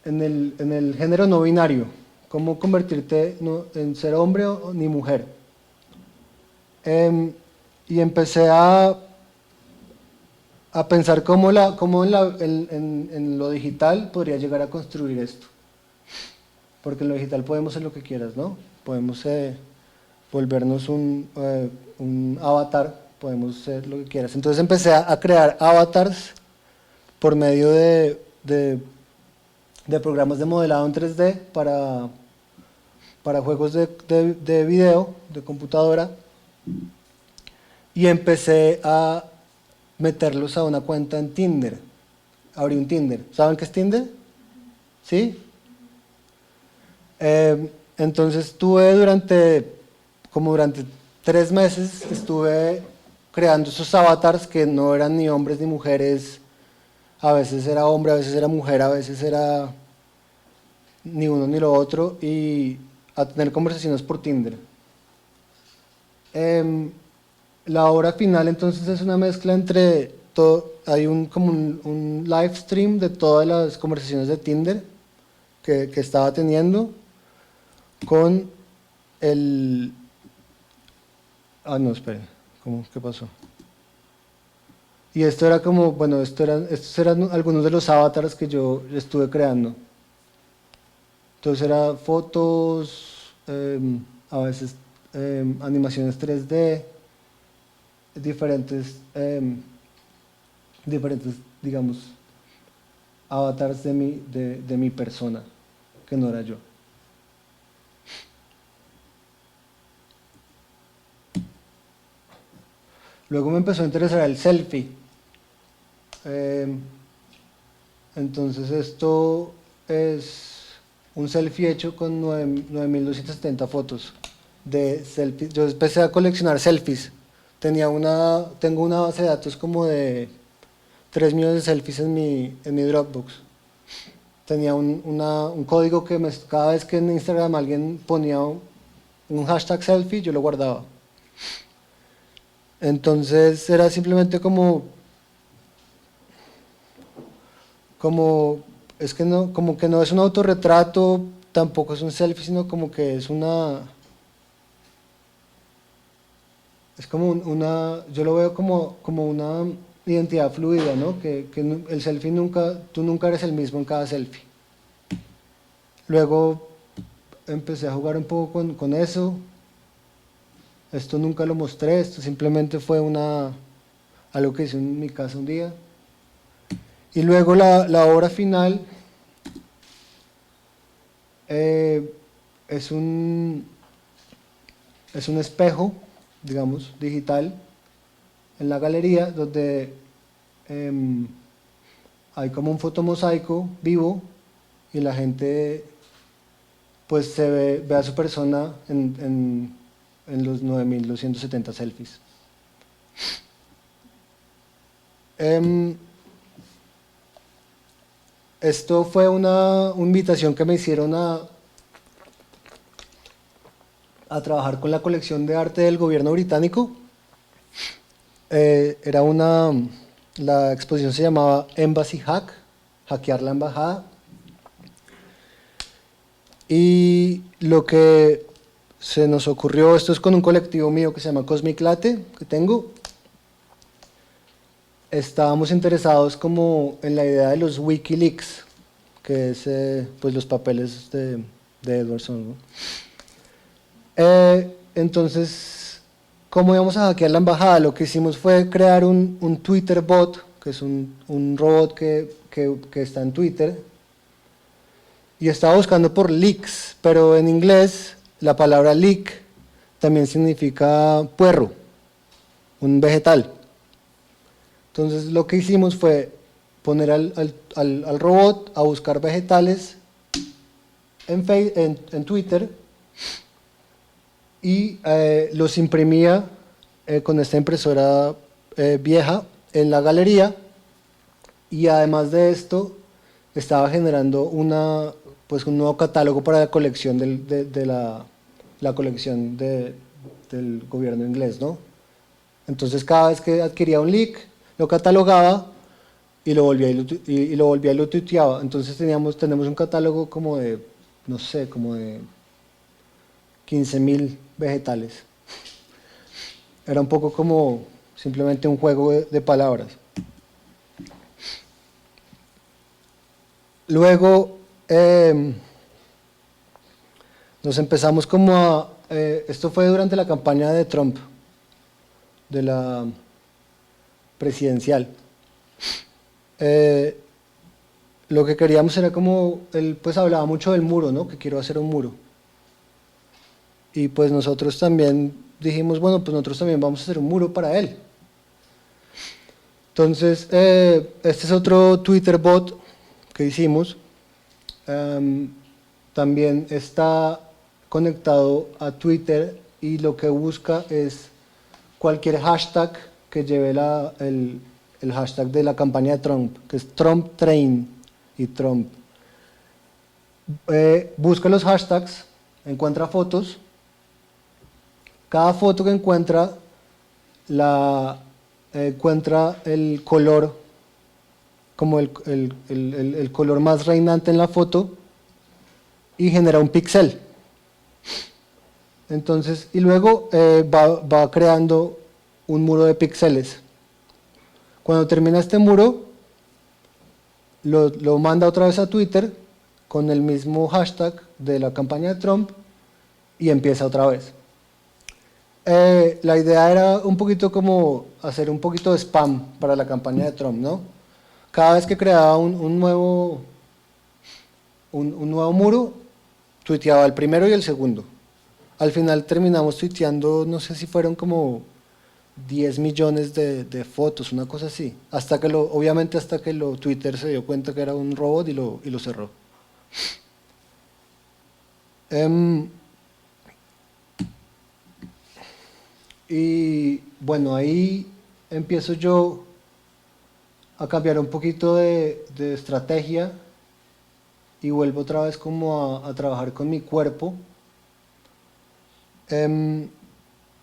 en el género no binario, cómo convertirte en ser hombre ni mujer. Y empecé a pensar cómo en lo digital podría llegar a construir esto. Porque en lo digital podemos ser lo que quieras, ¿no? Podemos volvernos un avatar, podemos ser lo que quieras. Entonces empecé a crear avatars por medio de programas de modelado en 3D para juegos de video, de computadora, y empecé a meterlos a una cuenta en Tinder. Abrí un Tinder. ¿Saben qué es Tinder? ¿Sí? Entonces estuve durante 3 meses, estuve creando esos avatars que no eran ni hombres ni mujeres. A veces era hombre, a veces era mujer, a veces era ni uno ni lo otro, y a tener conversaciones por Tinder. La obra final entonces es una mezcla entre todo, hay como un live stream de todas las conversaciones de Tinder que estaba teniendo con el... Ah, no, esperen, ¿qué pasó? Y esto era como, bueno, estos eran algunos de los avatars que yo estuve creando. Entonces era fotos, a veces animaciones 3D, diferentes, digamos, avatars de mi persona, que no era yo. Luego me empezó a interesar el selfie. Entonces esto es un selfie hecho con 9270 fotos de selfies. Yo empecé a coleccionar selfies. Tengo una base de datos como de 3 millones de selfies en mi Dropbox. Tenía un código que cada vez que en Instagram alguien ponía un hashtag selfie, yo lo guardaba. Entonces era simplemente como que no es un autorretrato, tampoco es un selfie, sino como que es como yo lo veo como una identidad fluida, ¿no? Que el selfie tú nunca eres el mismo en cada selfie. Luego empecé a jugar un poco con eso. Esto nunca lo mostré, esto simplemente fue algo que hice en mi casa un día. Y luego la obra final es un espejo, digamos, digital, en la galería, donde hay como un fotomosaico vivo y la gente pues ve a su persona en los 9270 selfies. Esto fue una invitación que me hicieron a trabajar con la colección de arte del gobierno británico. La exposición se llamaba Embassy Hack, hackear la embajada. Y lo que se nos ocurrió, esto es con un colectivo mío que se llama Cosmic Latte, que tengo. Estábamos interesados como en la idea de los Wikileaks, que es pues los papeles de Edward Snowden, ¿no? Entonces, ¿cómo íbamos a hackear la embajada? Lo que hicimos fue crear un Twitter bot, que es un robot que está en Twitter, y estaba buscando por leaks, pero en inglés la palabra leak también significa puerro, un vegetal. Entonces lo que hicimos fue poner al robot a buscar vegetales en Twitter y los imprimía con esta impresora vieja en la galería, y además de esto estaba generando un nuevo catálogo para la colección de la colección del gobierno inglés, ¿no? Entonces cada vez que adquiría un leak lo catalogaba y lo volvía y lo volvía y lo tuiteaba. Entonces tenemos un catálogo como de, no sé, como de 15.000 vegetales. Era un poco como simplemente un juego de palabras. Luego nos empezamos como a... esto fue durante la campaña de Trump, de la presidencial. Lo que queríamos era como, él pues hablaba mucho del muro, ¿no? Que quiero hacer un muro. Y pues nosotros también dijimos, bueno, pues nosotros también vamos a hacer un muro para él. Entonces, este es otro Twitter bot que hicimos. También está conectado a Twitter y lo que busca es cualquier hashtag que lleve el hashtag de la campaña de Trump, que es Trump Train y Trump. Busca los hashtags, encuentra fotos. Cada foto que encuentra encuentra el color, como el color más reinante en la foto, y genera un píxel. Entonces, y luego va creando un muro de píxeles. Cuando termina este muro, lo manda otra vez a Twitter con el mismo hashtag de la campaña de Trump y empieza otra vez. La idea era un poquito como hacer un poquito de spam para la campaña de Trump, ¿no? Cada vez que creaba un nuevo muro, tuiteaba el primero y el segundo. Al final terminamos tuiteando, no sé si fueron como 10 millones de fotos, una cosa así. Obviamente hasta que Twitter se dio cuenta que era un robot y lo cerró. Y bueno, ahí empiezo yo a cambiar un poquito de estrategia y vuelvo otra vez como a trabajar con mi cuerpo.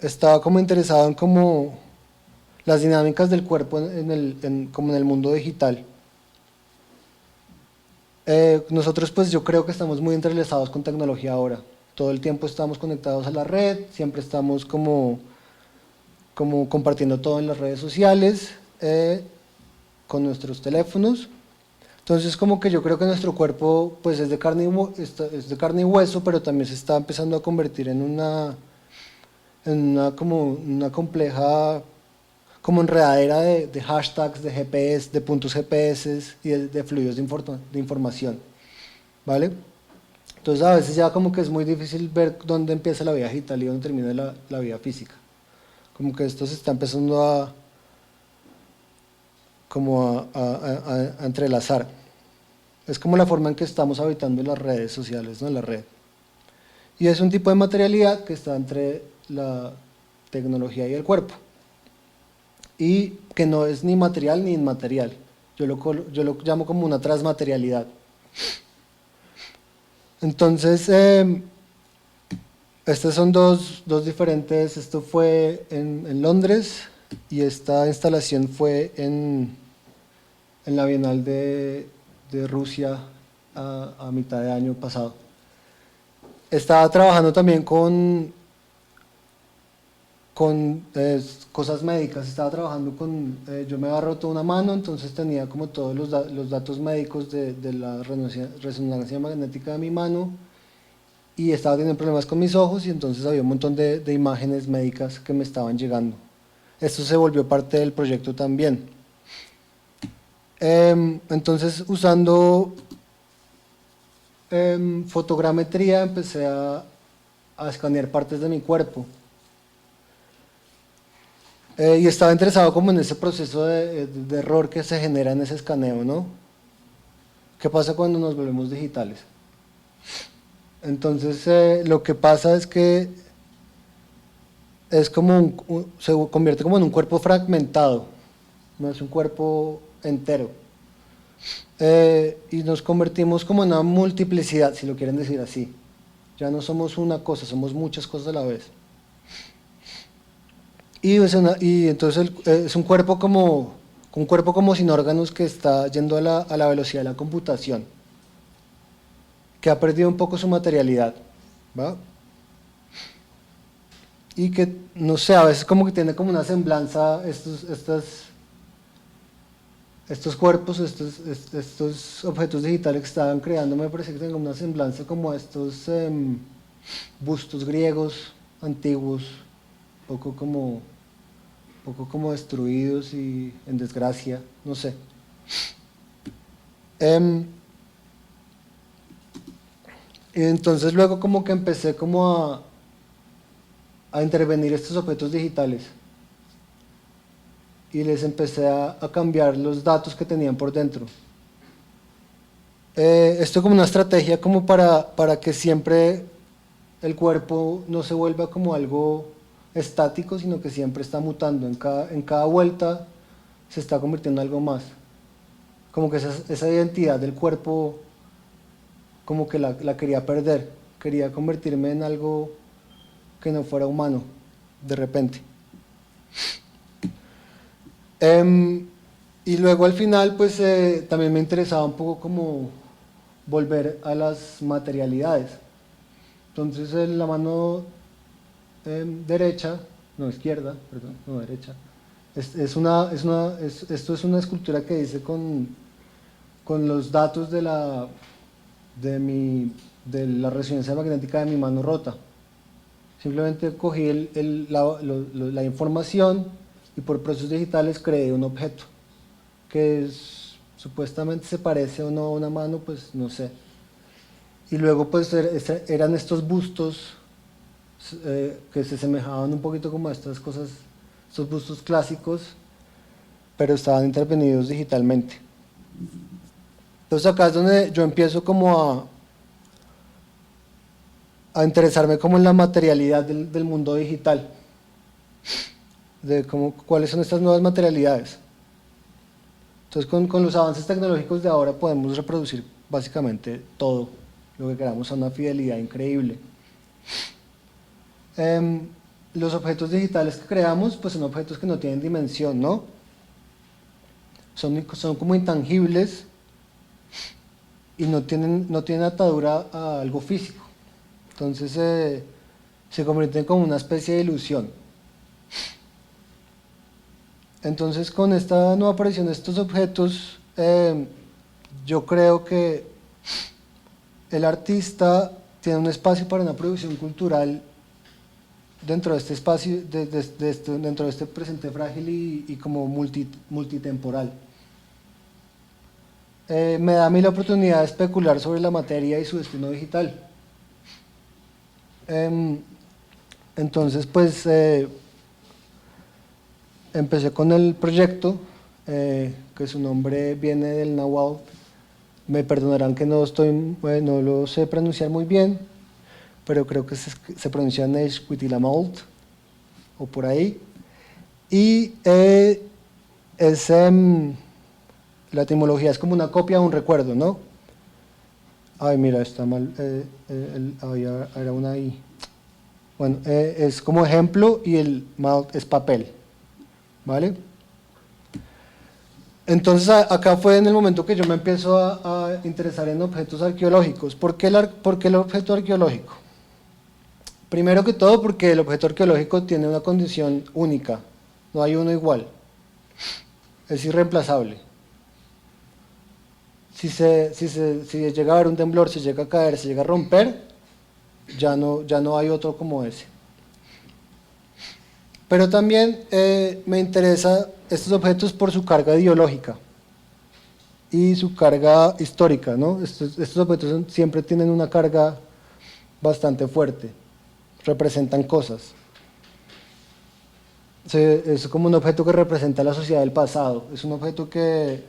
Estaba como interesado en como las dinámicas del cuerpo como en el mundo digital. Nosotros pues yo creo que estamos muy entrelazados con tecnología ahora. Todo el tiempo estamos conectados a la red, siempre estamos como compartiendo todo en las redes sociales, con nuestros teléfonos. Entonces como que yo creo que nuestro cuerpo pues es de carne y hueso, pero también se está empezando a convertir en una compleja como enredadera de hashtags, de GPS, de puntos GPS y de fluidos de información, ¿vale? Entonces a veces ya como que es muy difícil ver dónde empieza la vida digital y dónde termina la vida física. Como que esto se está empezando a entrelazar. Es como la forma en que estamos habitando las redes sociales, ¿no? La red. Y es un tipo de materialidad que está entre la tecnología y el cuerpo. Y que no es ni material ni inmaterial. Yo lo llamo como una transmaterialidad. Entonces, estas son dos diferentes, esto fue en Londres y esta instalación fue en la Bienal de Rusia a mitad de año pasado. Estaba trabajando también con cosas médicas, estaba trabajando yo me había roto una mano, entonces tenía como todos los datos médicos de la resonancia magnética de mi mano y estaba teniendo problemas con mis ojos y entonces había un montón de imágenes médicas que me estaban llegando. Esto se volvió parte del proyecto también. Entonces usando fotogrametría empecé a escanear partes de mi cuerpo. Y estaba interesado como en ese proceso de error que se genera en ese escaneo, ¿no? ¿Qué pasa cuando nos volvemos digitales? Entonces lo que pasa es que es como se convierte como en un cuerpo fragmentado, no es un cuerpo entero. Y nos convertimos como en una multiplicidad, si lo quieren decir así. Ya no somos una cosa, somos muchas cosas a la vez. Y entonces es un cuerpo como un cuerpo como sin órganos que está yendo a la velocidad de la computación, que ha perdido un poco su materialidad, ¿va? Y que, no sé, a veces como que tiene como una semblanza estos cuerpos, estos objetos digitales que estaban creando, me parece que tienen una semblanza como a estos bustos griegos antiguos, un poco como destruidos y en desgracia, no sé. Y entonces luego como que empecé como a intervenir estos objetos digitales y les empecé a cambiar los datos que tenían por dentro. Esto como una estrategia como para que siempre el cuerpo no se vuelva como algo estático, sino que siempre está mutando. En cada vuelta se está convirtiendo en algo más. Como que esa identidad del cuerpo, como que la quería perder. Quería convertirme en algo que no fuera humano, de repente. Y luego al final, pues también me interesaba un poco como volver a las materialidades. Entonces la mano derecha, no izquierda, perdón, no derecha, esto es una escultura que hice con los datos de la resonancia magnética de mi mano rota. Simplemente cogí la información y por procesos digitales creé un objeto que supuestamente se parece o no a una mano, pues no sé. Y luego pues eran estos bustos que se asemejaban un poquito como a estas cosas, estos bustos clásicos, pero estaban intervenidos digitalmente. Entonces acá es donde yo empiezo como a interesarme como en la materialidad del mundo digital, de cuáles son estas nuevas materialidades. Entonces con los avances tecnológicos de ahora podemos reproducir básicamente todo lo que queramos a una fidelidad increíble. Los objetos digitales que creamos pues son objetos que no tienen dimensión, ¿no? Son como intangibles y no tienen atadura a algo físico. Entonces se convierten como una especie de ilusión. Entonces con esta nueva aparición de estos objetos, yo creo que el artista tiene un espacio para una producción cultural dentro de este espacio, dentro de este presente frágil y como multitemporal. Me da a mí la oportunidad de especular sobre la materia y su destino digital. Entonces pues empecé con el proyecto, que su nombre viene del náhuatl. Me perdonarán que no lo sé pronunciar muy bien, pero creo que se pronuncia Neshquitilamalt, o por ahí. Y la etimología es como una copia de un recuerdo, ¿no? Ay, mira, está mal, era una I. Bueno, es como ejemplo y el malt es papel, ¿vale? Entonces acá fue en el momento que yo me empiezo a interesar en objetos arqueológicos. ¿Por qué el objeto arqueológico? Primero que todo porque el objeto arqueológico tiene una condición única, no hay uno igual, es irreemplazable. Si llega a haber un temblor, si llega a caer, si llega a romper, ya no hay otro como ese. Pero también me interesan estos objetos por su carga ideológica y su carga histórica, ¿no? Estos objetos siempre tienen una carga bastante fuerte, representan cosas. Es como un objeto que representa la sociedad del pasado, es un objeto que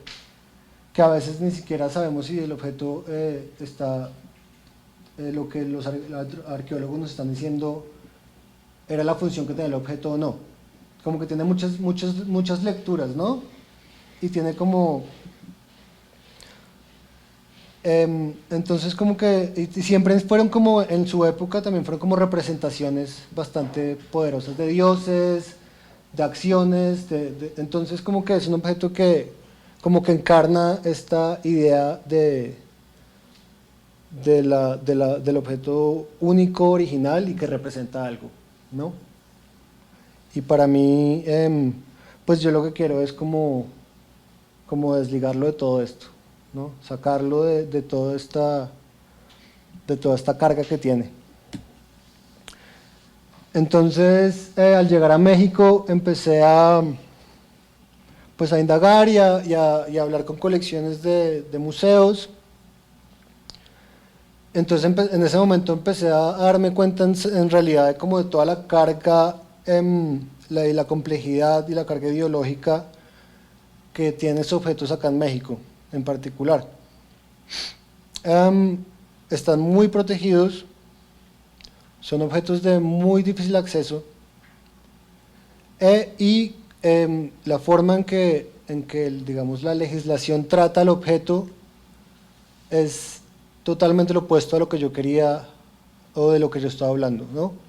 a veces ni siquiera sabemos si el objeto está, lo que los arqueólogos nos están diciendo era la función que tenía el objeto o no. Como que tiene muchas lecturas, ¿no? Y tiene como... entonces como que y siempre fueron como, en su época también fueron como representaciones bastante poderosas de dioses, de acciones, entonces como que es un objeto que como que encarna esta idea del objeto único, original y que representa algo, ¿no? Y para mí, pues yo lo que quiero es como desligarlo de todo esto, ¿no? Sacarlo de toda esta carga que tiene. Entonces, al llegar a México, empecé pues a indagar y a hablar con colecciones de museos. Entonces, en ese momento empecé a darme cuenta en realidad de como de toda la carga, y la complejidad y la carga ideológica que tienen estos objetos acá en México, en particular. Están muy protegidos, son objetos de muy difícil acceso, y la forma en que digamos, la legislación trata al objeto es totalmente lo opuesto a lo que yo quería o de lo que yo estaba hablando, ¿no?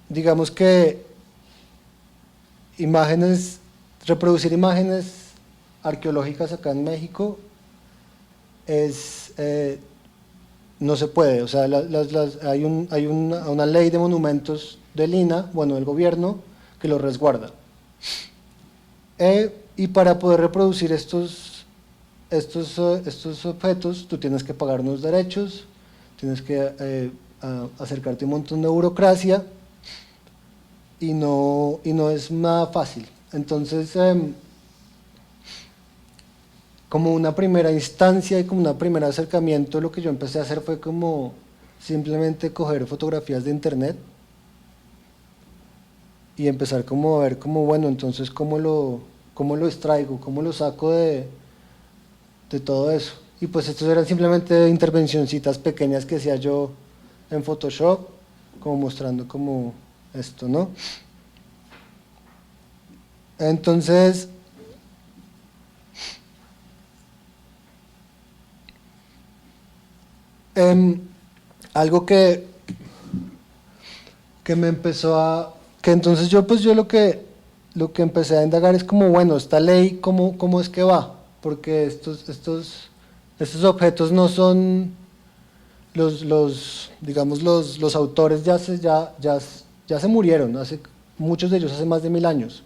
Digamos que reproducir imágenes arqueológicas acá en México no se puede, o sea, hay una ley de monumentos del INAH, bueno, del gobierno, que lo resguarda. Y para poder reproducir estos objetos, tú tienes que pagar unos derechos, tienes que acercarte a un montón de burocracia, y no es nada fácil. Entonces, como una primera instancia y como un primer acercamiento, lo que yo empecé a hacer fue como simplemente coger fotografías de internet y empezar como a ver como, bueno, entonces cómo lo extraigo, cómo lo saco de todo eso. Y pues estos eran simplemente intervencioncitas pequeñas que hacía yo en Photoshop, como mostrando como esto, ¿no? Entonces, algo que me empezó que entonces yo lo que empecé a indagar es como, bueno, esta ley, ¿cómo es que va? Porque estos objetos no son digamos, los autores ya se murieron, muchos de ellos hace más de 1000 años.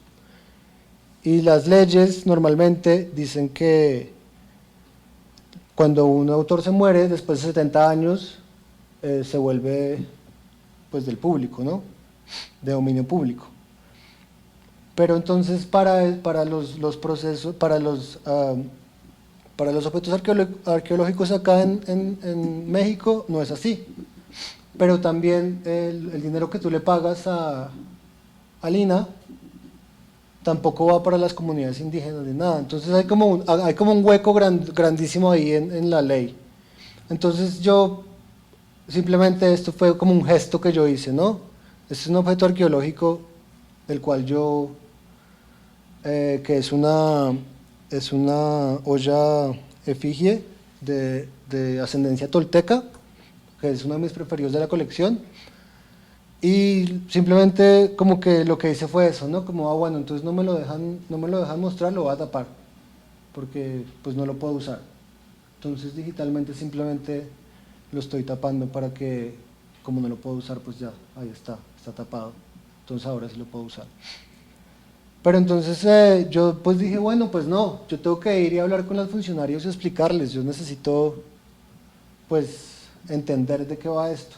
Y las leyes normalmente dicen que cuando un autor se muere, después de 70 años, se vuelve pues del público, ¿no? De dominio público. Pero entonces para los procesos, para los objetos arqueológicos acá en México no es así. Pero también el dinero que tú le pagas al INAH tampoco va para las comunidades indígenas ni nada. Entonces hay como un hueco grandísimo ahí en la ley. Entonces yo simplemente esto fue como un gesto que yo hice, ¿no? Este es un objeto arqueológico del cual que es una olla efigie de ascendencia tolteca, que es uno de mis preferidos de la colección. Y simplemente como que lo que hice fue eso, ¿no? Como, bueno, entonces no me lo dejan mostrar, lo voy a tapar, porque pues no lo puedo usar. Entonces digitalmente simplemente lo estoy tapando para que, como no lo puedo usar, pues ya, ahí está tapado. Entonces ahora sí lo puedo usar. Pero entonces yo pues dije, bueno, pues no, yo tengo que ir y hablar con los funcionarios y explicarles, yo necesito pues entender de qué va esto.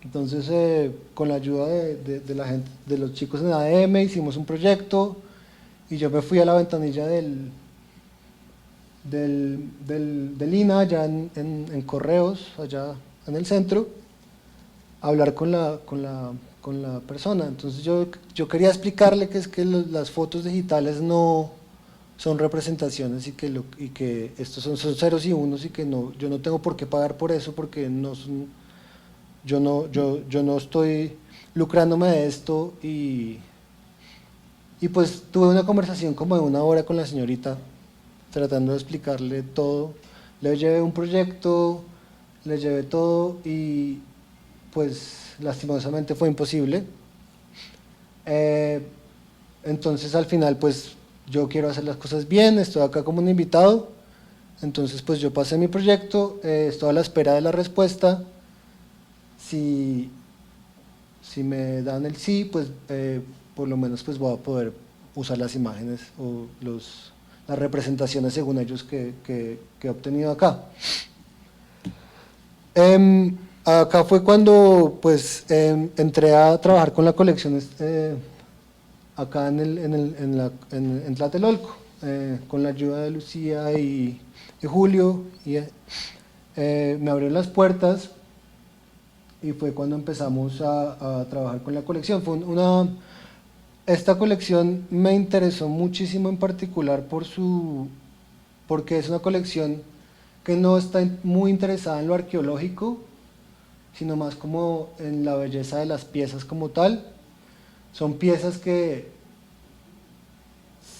Entonces con la ayuda de la gente, de los chicos en ADM, hicimos un proyecto y yo me fui a la ventanilla del INAH, allá en Correos, allá en el centro, a hablar con la persona. Entonces yo quería explicarle que es que las fotos digitales no son representaciones y que estos son ceros y unos y que yo no tengo por qué pagar por eso porque yo no estoy lucrándome de esto y pues tuve una conversación como de 1 hora con la señorita tratando de explicarle todo. Le llevé un proyecto, le llevé todo y pues lastimosamente fue imposible. Eh, entonces al final pues yo quiero hacer las cosas bien, estoy acá como un invitado, entonces pues yo pasé mi proyecto, estoy a la espera de la respuesta. Si, si me dan el sí, pues por lo menos pues voy a poder usar las imágenes o las representaciones según ellos que he obtenido acá. Acá fue cuando pues entré a trabajar con la colección acá en Tlatelolco, con la ayuda de Lucía y Julio, y me abrieron las puertas y fue cuando empezamos a trabajar con la colección. Esta colección me interesó muchísimo en particular porque es una colección que no está muy interesada en lo arqueológico, sino más como en la belleza de las piezas como tal. Son piezas que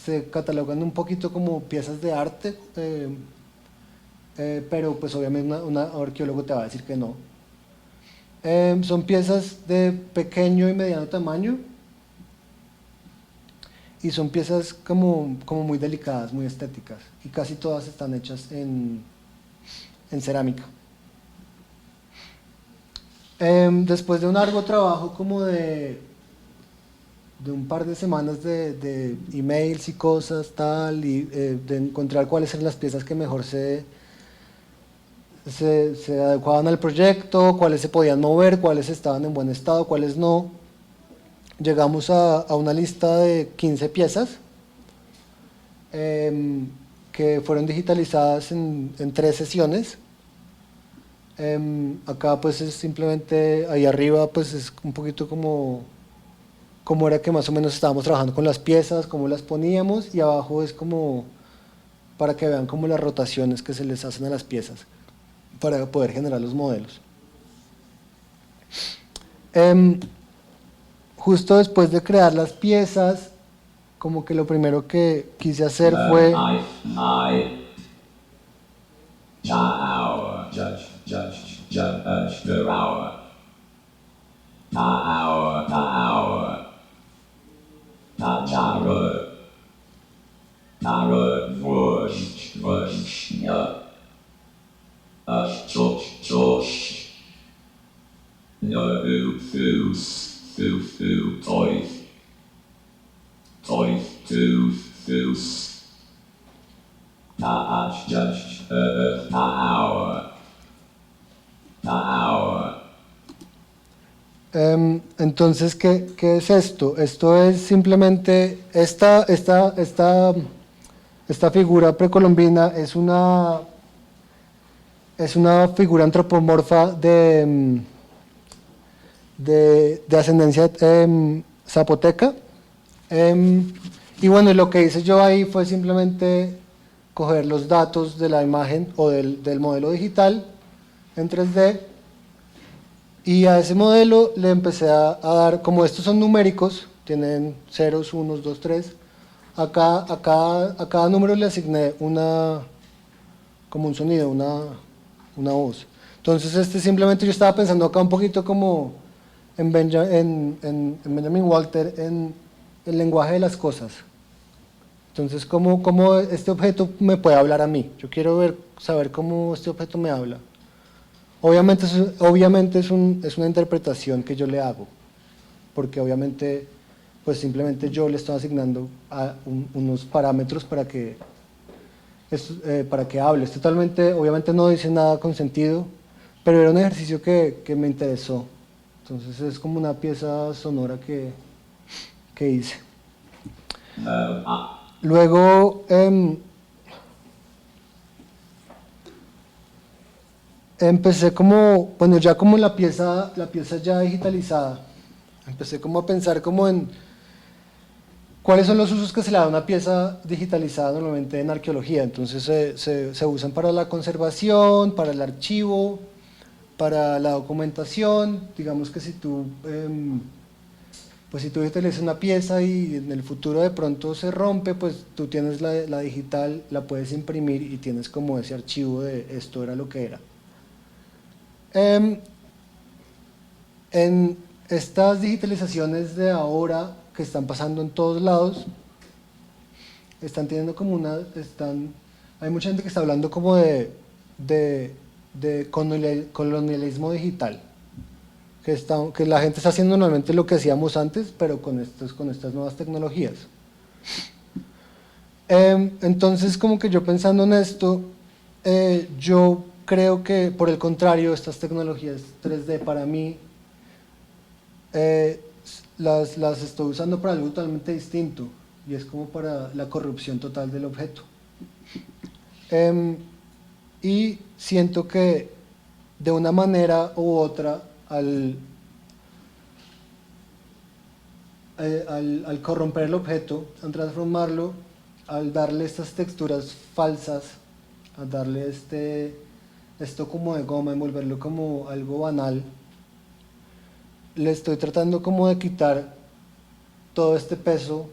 se catalogan un poquito como piezas de arte, pero pues obviamente un arqueólogo te va a decir que no. Son piezas de pequeño y mediano tamaño y son piezas como muy delicadas, muy estéticas, y casi todas están hechas en cerámica. Después de un largo trabajo como de un par de semanas de emails y cosas tal, y de encontrar cuáles eran las piezas que mejor se adecuaban al proyecto, cuáles se podían mover, cuáles estaban en buen estado, cuáles no. Llegamos a una lista de 15 piezas que fueron digitalizadas en 3 sesiones. Acá pues es simplemente, ahí arriba pues es un poquito como era que más o menos estábamos trabajando con las piezas, cómo las poníamos, y abajo es como para que vean como las rotaciones que se les hacen a las piezas para poder generar los modelos. Justo después de crear las piezas, como que lo primero que quise hacer fue entonces, ¿qué es esto? Esto es simplemente, esta figura precolombina es una figura antropomorfa de ascendencia zapoteca. Y bueno, lo que hice yo ahí fue simplemente coger los datos de la imagen o del modelo digital en 3D, y a ese modelo le empecé a dar, como estos son numéricos, tienen ceros, unos, dos, tres, a cada número le asigné como un sonido, una voz. Entonces simplemente yo estaba pensando acá un poquito como en Benjamin Walter, en el lenguaje de las cosas. Entonces, ¿cómo este objeto me puede hablar a mí? Yo quiero saber cómo este objeto me habla. Obviamente es una interpretación que yo le hago, porque obviamente pues simplemente yo le estoy asignando unos parámetros para que hable. Es totalmente, obviamente no dice nada con sentido, pero era un ejercicio que me interesó. Entonces es como una pieza sonora que hice. Luego empecé ya como la pieza ya digitalizada, empecé como a pensar como en cuáles son los usos que se le da a una pieza digitalizada normalmente en arqueología. Entonces se usan para la conservación, para el archivo, para la documentación. Digamos que si tú digitalizas una pieza y en el futuro de pronto se rompe, pues tú tienes la digital, la puedes imprimir y tienes como ese archivo de esto era lo que era. En estas digitalizaciones de ahora que están pasando en todos lados, hay mucha gente que está hablando como de colonialismo digital, que la gente está haciendo normalmente lo que hacíamos antes, pero con estas nuevas tecnologías. Entonces, como que yo pensando en esto, yo creo que por el contrario, estas tecnologías 3D para mí las estoy usando para algo totalmente distinto, y es como para la corrupción total del objeto. Y siento que de una manera u otra, al corromper el objeto, al transformarlo, al darle estas texturas falsas, al darle esto como de goma, envolverlo como algo banal, le estoy tratando como de quitar todo este peso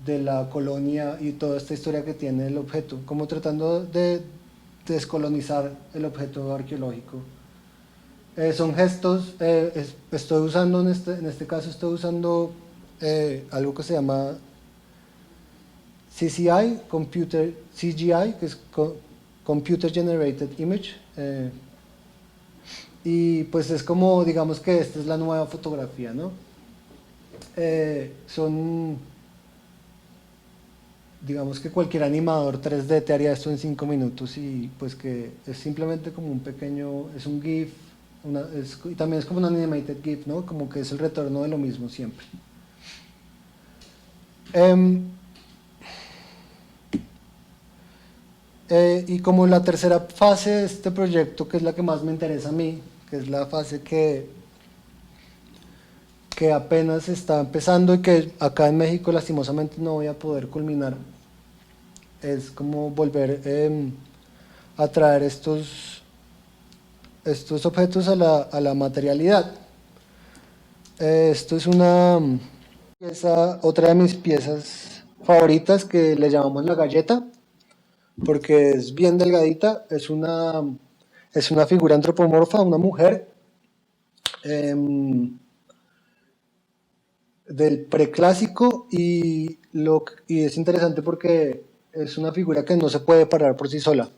de la colonia y toda esta historia que tiene el objeto, como tratando de descolonizar el objeto arqueológico. Son gestos, estoy usando en este caso estoy usando algo que se llama CGI, que es Computer Generated Image, y pues es como, digamos que esta es la nueva fotografía, ¿no? Digamos que cualquier animador 3D te haría esto en 5 minutos, y pues que es simplemente como un pequeño, es un GIF, y también es como un animated GIF, ¿no? Como que es el retorno de lo mismo siempre. Y como la tercera fase de este proyecto, que es la que más me interesa a mí, que es la fase que apenas está empezando y que acá en México lastimosamente no voy a poder culminar, es como volver a traer estos objetos a la materialidad. Esto es otra de mis piezas favoritas, que le llamamos la galleta, porque es bien delgadita, es una figura antropomorfa, una mujer del preclásico, y es interesante porque es una figura que no se puede parar por sí sola.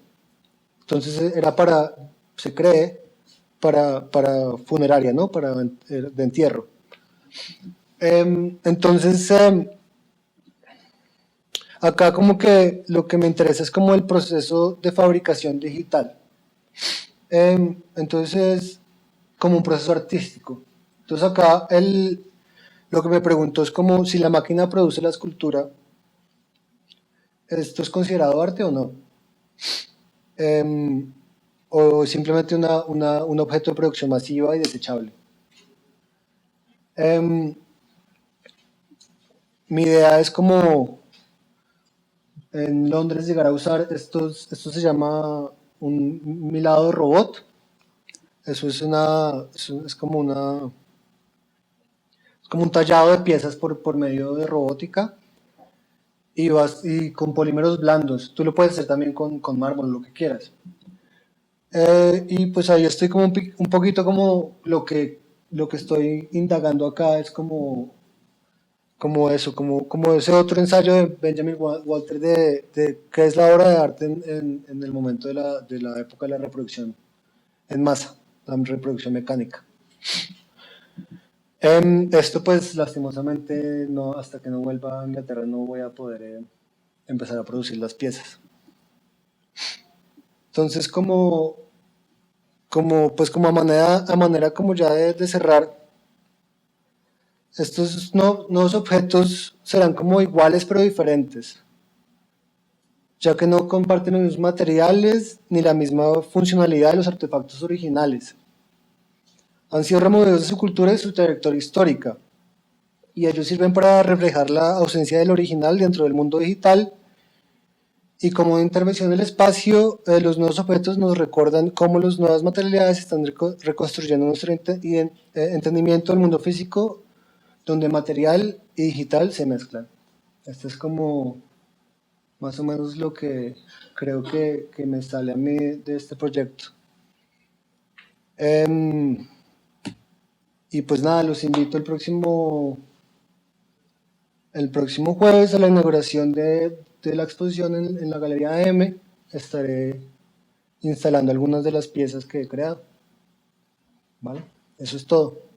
Entonces se cree para funeraria, ¿no? De entierro. Entonces, acá como que lo que me interesa es como el proceso de fabricación digital. Entonces, como un proceso artístico. Entonces acá lo que me pregunto es como si la máquina produce la escultura, ¿esto es considerado arte o no? O simplemente un objeto de producción masiva y desechable. Mi idea es como en Londres llegar a usar esto se llama un milado robot. Eso es como un tallado de piezas por medio de robótica, y con polímeros blandos. Tú lo puedes hacer también con mármol, lo que quieras. Y pues ahí estoy como un poquito como lo que estoy indagando acá es como eso, como ese otro ensayo de Benjamin Walter de qué es la obra de arte en el momento de la época de la reproducción en masa, la reproducción mecánica. Esto pues lastimosamente no, hasta que no vuelva a Inglaterra no voy a poder empezar a producir las piezas. Entonces pues como a manera como ya de cerrar, estos nuevos objetos serán como iguales pero diferentes, ya que no comparten los mismos materiales ni la misma funcionalidad de los artefactos originales. Han sido removidos de su cultura y de su trayectoria histórica, y ellos sirven para reflejar la ausencia del original dentro del mundo digital. Y como intervención en el espacio, los nuevos objetos nos recuerdan cómo las nuevas materialidades están reconstruyendo nuestro entendimiento del mundo físico, donde material y digital se mezclan. Esto es como más o menos lo que creo que me sale a mí de este proyecto. Y pues nada, los invito el próximo el próximo jueves a la inauguración de la exposición en la Galería M estaré instalando algunas de las piezas que he creado. ¿Vale? Eso es todo.